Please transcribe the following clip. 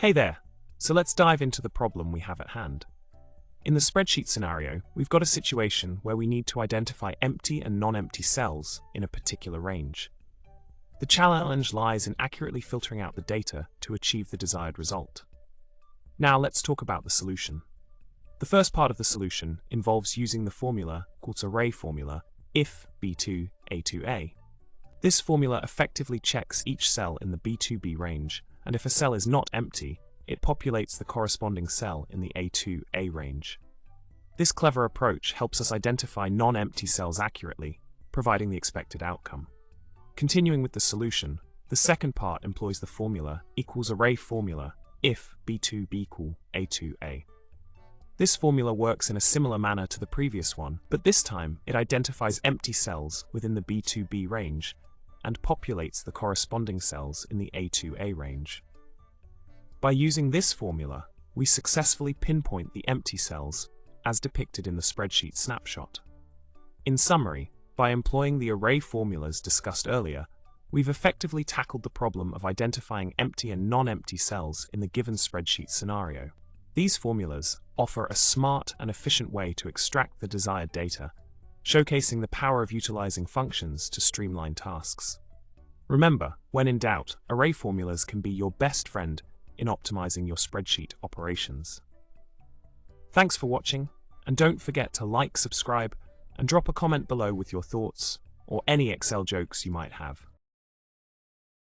Hey there! So let's dive into the problem we have at hand. In the spreadsheet scenario, we've got a situation where we need to identify empty and non-empty cells in a particular range. The challenge lies in accurately filtering out the data to achieve the desired result. Now let's talk about the solution. The first part of the solution involves using the formula called array formula if B2 A2A. This formula effectively checks each cell in the B2B range, and if a cell is not empty, it populates the corresponding cell in the A2A range. This clever approach helps us identify non-empty cells accurately, providing the expected outcome. Continuing with the solution, the second part employs the formula equals array formula if B2B equal A2A. This formula works in a similar manner to the previous one, but this time it identifies empty cells within the B2B range and populates the corresponding cells in the A2A range. By using this formula, we successfully pinpoint the empty cells as depicted in the spreadsheet snapshot. In summary, by employing the array formulas discussed earlier, we've effectively tackled the problem of identifying empty and non-empty cells in the given spreadsheet scenario. These formulas offer a smart and efficient way to extract the desired data, showcasing the power of utilizing functions to streamline tasks. Remember, when in doubt, array formulas can be your best friend in optimizing your spreadsheet operations. Thanks for watching, and don't forget to like, subscribe, and drop a comment below with your thoughts or any Excel jokes you might have.